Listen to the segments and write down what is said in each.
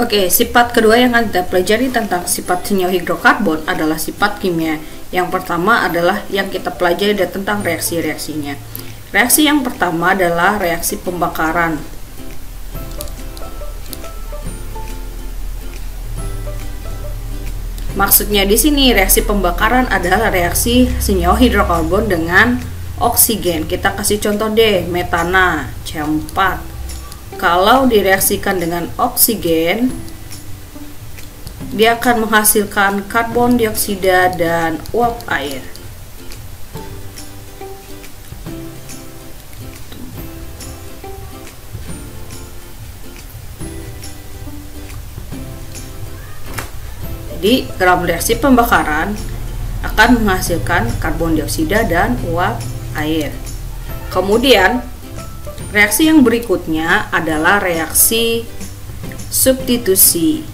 Oke, sifat kedua yang akan kita pelajari tentang sifat senyawa hidrokarbon adalah sifat kimia. Yang pertama adalah yang kita pelajari tentang reaksi-reaksinya. Reaksi yang pertama adalah reaksi pembakaran. Maksudnya di sini reaksi pembakaran adalah reaksi senyawa hidrokarbon dengan oksigen. Kita kasih contoh deh, metana C4. Kalau direaksikan dengan oksigen, dia akan menghasilkan karbon dioksida dan uap air. Jadi, dalam reaksi pembakaran akan menghasilkan karbon dioksida dan uap air. Kemudian, reaksi yang berikutnya adalah reaksi substitusi.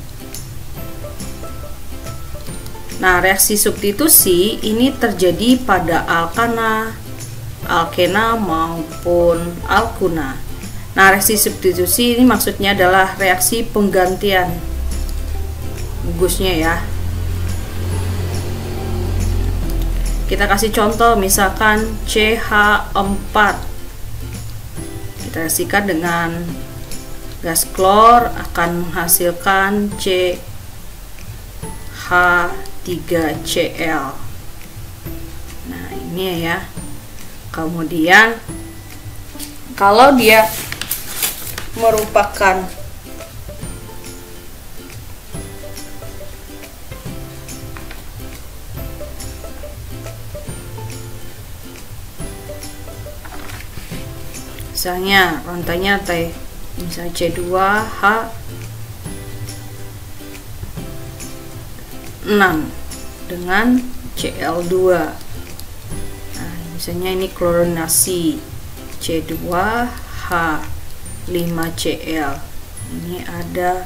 Nah, reaksi substitusi ini terjadi pada alkana, alkena maupun alkuna. Nah, reaksi substitusi ini maksudnya adalah reaksi penggantian gusnya ya. Kita kasih contoh, misalkan CH4 kita reaksikan dengan gas klor akan menghasilkan CH3Cl. Nah, ini ya. Kemudian kalau dia merupakan misalnya rantainya misalnya C2H6 dengan Cl2. Nah, misalnya ini klorinasi C2H5Cl. Ini ada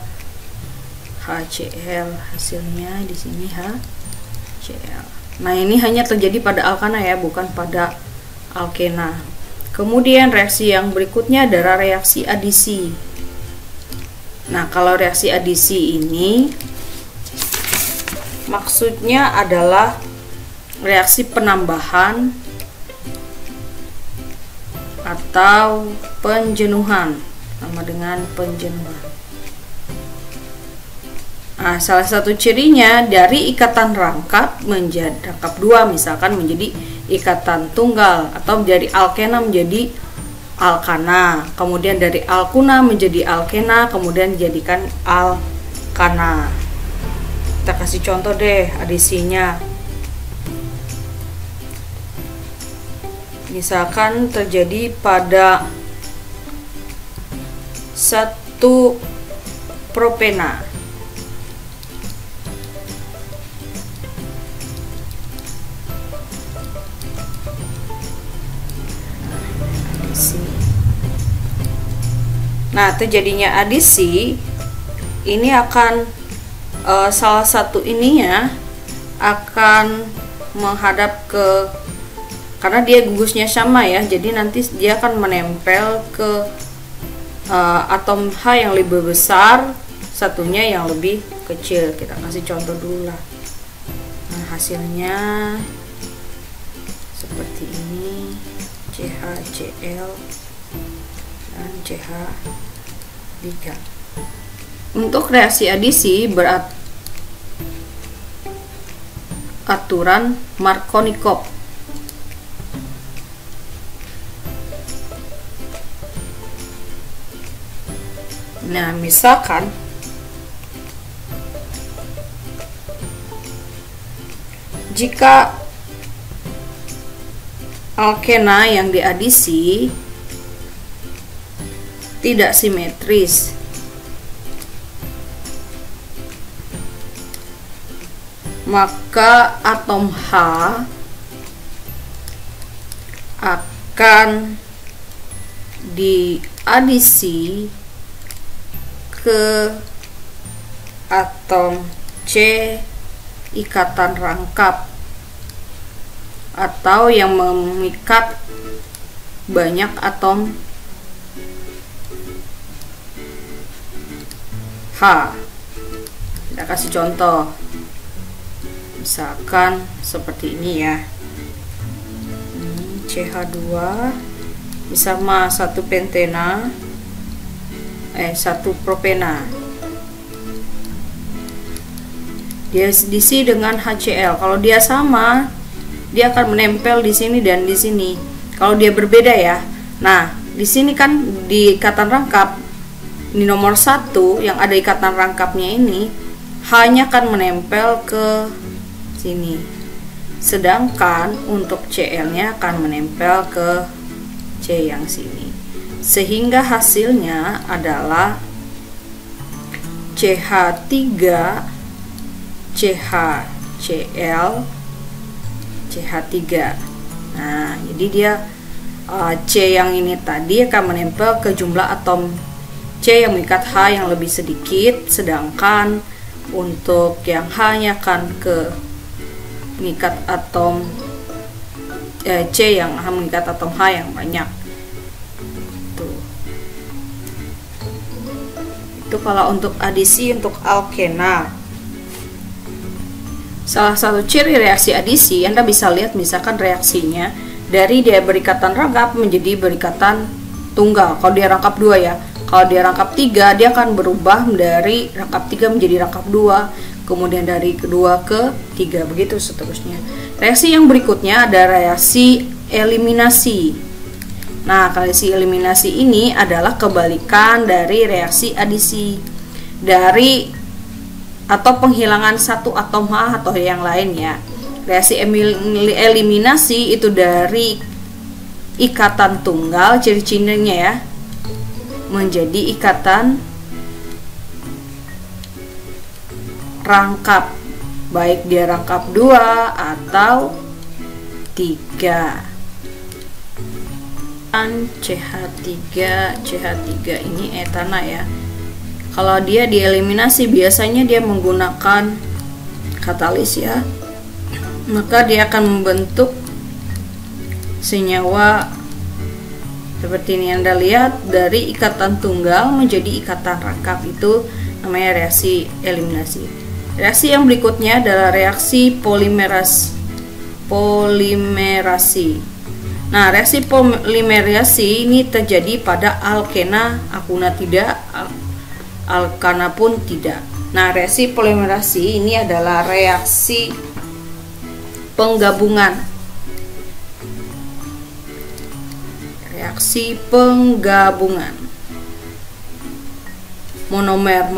HCl, hasilnya di sini HCl. Nah, ini hanya terjadi pada alkana ya, bukan pada alkena. Kemudian reaksi yang berikutnya adalah reaksi adisi. Nah, kalau reaksi adisi ini maksudnya adalah reaksi penambahan atau penjenuhan, sama dengan penjenuhan. Nah, salah satu cirinya dari ikatan rangkap menjadi rangkap dua, misalkan menjadi ikatan tunggal, atau dari alkena menjadi alkana, kemudian dari alkuna menjadi alkena, kemudian dijadikan alkana. Kita kasih contoh deh adisinya. Misalkan terjadi pada 1 propena. Nah, terjadinya adisi ini akan salah satu ininya akan menghadap ke, karena dia gugusnya sama ya, jadi nanti dia akan menempel ke atom H yang lebih besar, satunya yang lebih kecil. Kita kasih contoh dulu lah. Nah, hasilnya seperti ini, CHCl dan CH3. Untuk reaksi adisi aturan Markovnikov. Nah, misalkan jika alkena yang diadisi tidak simetris, maka atom H akan diadisi ke atom C ikatan rangkap, atau yang memikat banyak atom H Kita kasih contoh, misalkan seperti ini ya. CH2 bersama 1 pentena, 1 propena. Dia diisi dengan HCl. Kalau dia sama, dia akan menempel di sini dan di sini. Kalau dia berbeda ya. Nah, di sini kan di ikatan rangkap ini nomor 1 yang ada ikatan rangkapnya ini hanya akan menempel ke sini. Sedangkan untuk Cl-nya akan menempel ke C yang sini. Sehingga hasilnya adalah CH3 CHCl CH3. Nah, jadi dia C yang ini tadi akan menempel ke jumlah atom C yang mengikat H yang lebih sedikit, sedangkan untuk yang H-nya akan ke mengikat atom C yang mengikat atom H yang banyak. Tuh. Itu kalau untuk adisi untuk alkena. Salah satu ciri reaksi adisi, Anda bisa lihat misalkan reaksinya dari dia berikatan rangkap menjadi berikatan tunggal. Kalau dia rangkap 2 ya. Kalau dia rangkap 3, dia akan berubah dari rangkap 3 menjadi rangkap 2, kemudian dari kedua ke 3, begitu seterusnya. Reaksi yang berikutnya ada reaksi eliminasi. Nah, reaksi eliminasi ini adalah kebalikan dari reaksi adisi. Dari atau penghilangan satu atom H atau yang lain ya. Reaksi eliminasi itu dari ikatan tunggal, ciri-cirinya ya, menjadi ikatan rangkap, baik dia rangkap 2 atau 3. CH3 ini etana ya. Kalau dia dieliminasi biasanya dia menggunakan katalis ya, maka dia akan membentuk senyawa seperti ini. Anda lihat dari ikatan tunggal menjadi ikatan rangkap, itu namanya reaksi eliminasi. Reaksi yang berikutnya adalah reaksi polimerasi. Nah, reaksi polimerasi ini terjadi pada alkena, akuna tidak, alkana pun tidak. Nah, reaksi polimerasi ini adalah reaksi penggabungan. Reaksi penggabungan monomer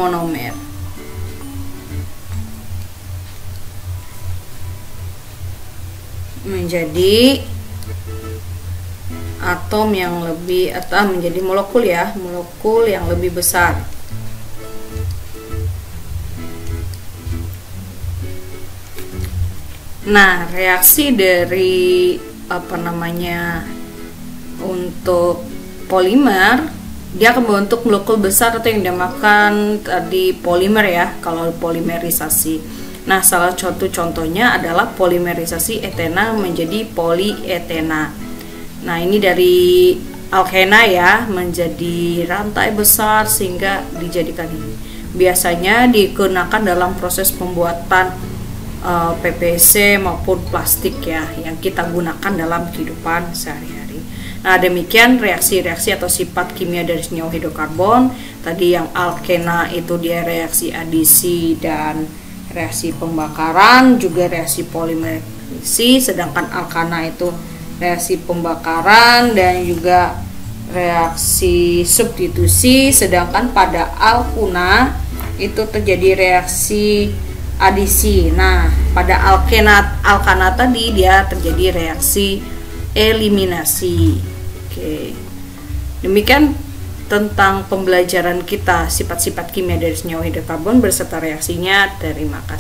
menjadi atom yang lebih, atau menjadi molekul ya, molekul yang lebih besar. Nah, reaksi dari untuk polimer, dia akan membentuk molekul besar atau yang dinamakan tadi polimer ya, kalau polimerisasi. Nah, salah satu contohnya adalah polimerisasi etena menjadi polietena. Nah, ini dari alkena ya, menjadi rantai besar sehingga dijadikan ini. Biasanya digunakan dalam proses pembuatan PVC maupun plastik ya, yang kita gunakan dalam kehidupan sehari-hari. Nah, demikian reaksi-reaksi atau sifat kimia dari senyawa hidrokarbon. Tadi yang alkena itu dia reaksi adisi dan reaksi pembakaran, juga reaksi polimerasi, sedangkan alkana itu reaksi pembakaran dan juga reaksi substitusi, sedangkan pada alkuna itu terjadi reaksi adisi. Nah, pada alkana tadi dia terjadi reaksi eliminasi. Oke. Demikian tentang pembelajaran kita sifat-sifat kimia dari senyawa hidrokarbon beserta reaksinya. Terima kasih.